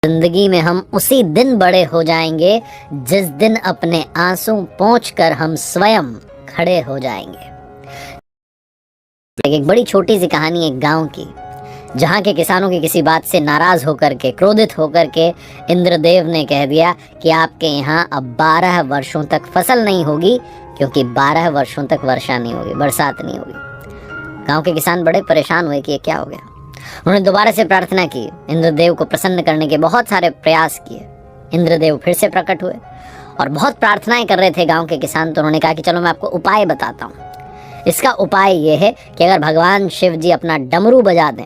जिंदगी में हम उसी दिन बड़े हो जाएंगे जिस दिन अपने आंसू पोंछकर हम स्वयं खड़े हो जाएंगे। एक बड़ी छोटी सी कहानी एक गांव की, जहां के किसानों की किसी बात से नाराज होकर के, क्रोधित होकर के इंद्रदेव ने कह दिया कि आपके यहाँ अब 12 वर्षों तक फसल नहीं होगी, क्योंकि 12 वर्षों तक वर्षा नहीं होगी, बरसात नहीं होगी। गांव के किसान बड़े परेशान हुए कि ये क्या हो गया। उन्होंने दोबारा से प्रार्थना की, इंद्रदेव को प्रसन्न करने के बहुत सारे प्रयास किए। इंद्रदेव फिर से प्रकट हुए और बहुत प्रार्थनाएं कर रहे थे गांव के किसान। तो उन्होंने कहा कि चलो मैं आपको उपाय बताता हूँ। इसका उपाय ये है कि अगर भगवान शिव जी अपना डमरू बजा दें,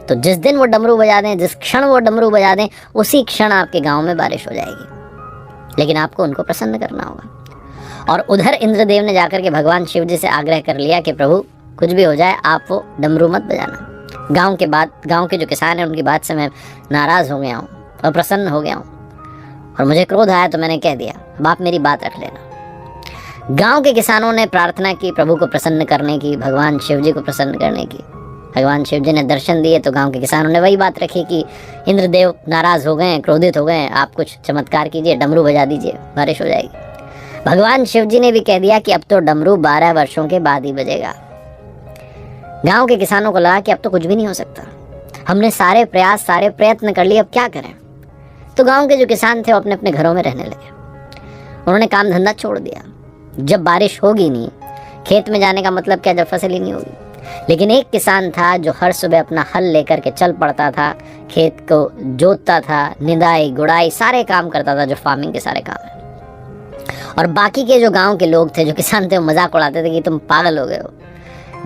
तो जिस दिन वो डमरू बजा दें, जिस क्षण वो डमरू बजा दें, उसी क्षण आपके गांव में बारिश हो जाएगी। लेकिन आपको उनको प्रसन्न करना होगा। और उधर इंद्रदेव ने जाकर के भगवान शिव जी से आग्रह कर लिया कि प्रभु कुछ भी हो जाए, आप वो डमरू मत बजाना। गांव के जो किसान हैं उनकी बात से मैं नाराज हो गया हूँ और प्रसन्न हो गया हूँ और मुझे क्रोध आया, तो मैंने कह दिया अब आप मेरी बात रख लेना। गांव के किसानों ने प्रार्थना की प्रभु को प्रसन्न करने की, भगवान शिव जी को प्रसन्न करने की। भगवान शिव जी ने दर्शन दिए तो गांव के किसानों ने वही बात रखी कि इंद्रदेव नाराज हो गए, क्रोधित हो गए, आप कुछ चमत्कार कीजिए, डमरू बजा दीजिए, बारिश हो जाएगी। भगवान शिव जी ने भी कह दिया कि अब तो डमरू 12 वर्षों के बाद ही बजेगा। गांव के किसानों को लगा कि अब तो कुछ भी नहीं हो सकता, हमने सारे प्रयास, सारे प्रयत्न कर लिए, अब क्या करें। तो गांव के जो किसान थे वो अपने अपने घरों में रहने लगे। उन्होंने काम धंधा छोड़ दिया। जब बारिश होगी नहीं, खेत में जाने का मतलब क्या, जब फसल ही नहीं होगी। लेकिन एक किसान था जो हर सुबह अपना हल लेकर के चल पड़ता था, खेत को जोतता था, निदाई गुड़ाई सारे काम करता था, जो फार्मिंग के सारे काम है। और बाकी के जो गाँव के लोग थे, जो किसान थे, वो मजाक उड़ाते थे कि तुम पागल हो गए हो।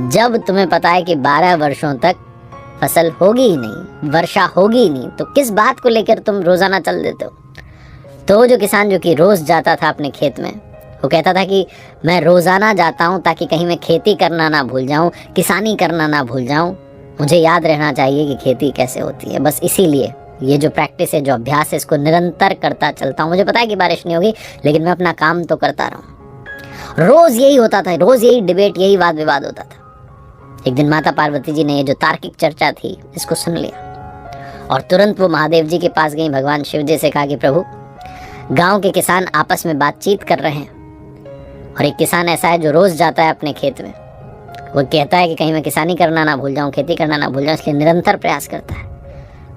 जब तुम्हें पता है कि 12 वर्षों तक फसल होगी ही नहीं, वर्षा होगी ही नहीं, तो किस बात को लेकर तुम रोजाना चल देते हो। तो जो किसान जो कि रोज जाता था अपने खेत में, वो कहता था कि मैं रोजाना जाता हूँ ताकि कहीं मैं खेती करना ना भूल जाऊँ, किसानी करना ना भूल जाऊँ, मुझे याद रहना चाहिए कि खेती कैसे होती है। बस इसीलिए ये जो प्रैक्टिस है, जो अभ्यास है, इसको निरंतर करता चलता हूँ। मुझे पता है कि बारिश नहीं होगी, लेकिन मैं अपना काम तो करता रहूँ। रोज यही होता था, रोज यही डिबेट, यही वाद विवाद होता था। एक दिन माता पार्वती जी ने ये जो तार्किक चर्चा थी, इसको सुन लिया और तुरंत वो महादेव जी के पास गई। भगवान शिव जी से कहा कि प्रभु, गांव के किसान आपस में बातचीत कर रहे हैं और एक किसान ऐसा है जो रोज जाता है अपने खेत में, वो कहता है कि कहीं मैं किसानी करना ना भूल जाऊं, खेती करना ना भूल जाऊं, इसलिए निरंतर प्रयास करता है।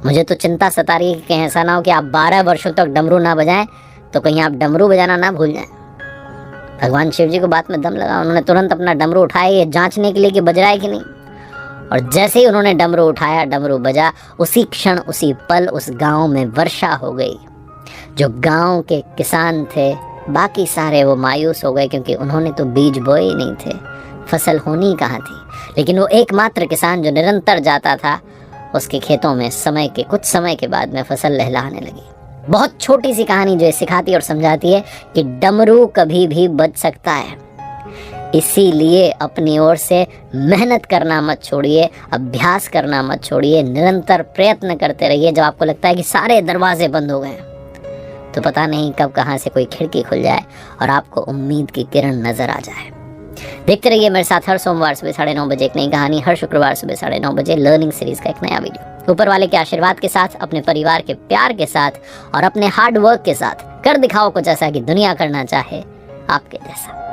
मुझे तो चिंता सता रही है कि कहीं ऐसा ना हो कि आप 12 वर्षों तक डमरू ना बजाएं, तो कहीं आप डमरू बजाना ना भूल जाएं। भगवान शिव जी को बात में दम लगा। उन्होंने तुरंत अपना डमरू उठाया, ये जांचने के लिए कि बज रहा है कि नहीं। और जैसे ही उन्होंने डमरू उठाया, डमरू बजा, उसी क्षण, उसी पल उस गांव में वर्षा हो गई। जो गांव के किसान थे, बाकी सारे वो मायूस हो गए, क्योंकि उन्होंने तो बीज बोए ही नहीं थे, फसल होनी कहाँ थी। लेकिन वो एकमात्र किसान जो निरंतर जाता था, उसके खेतों में कुछ समय के बाद में फसल लहलहाने लगी। बहुत छोटी सी कहानी जो सिखाती और समझाती है कि डमरू कभी भी बज सकता है। इसीलिए अपनी ओर से मेहनत करना मत छोड़िए, अभ्यास करना मत छोड़िए, निरंतर प्रयत्न करते रहिए। जब आपको लगता है कि सारे दरवाजे बंद हो गए, तो पता नहीं कब कहाँ से कोई खिड़की खुल जाए और आपको उम्मीद की किरण नजर आ जाए। देखते रहिए मेरे साथ हर सोमवार सुबह 9:30 बजे एक नई कहानी, हर शुक्रवार सुबह 9:30 बजे लर्निंग सीरीज का एक नया वीडियो। ऊपर वाले के आशीर्वाद के साथ, अपने परिवार के प्यार के साथ और अपने हार्ड वर्क के साथ कर दिखाओ कुछ ऐसा कि दुनिया करना चाहे आपके जैसा।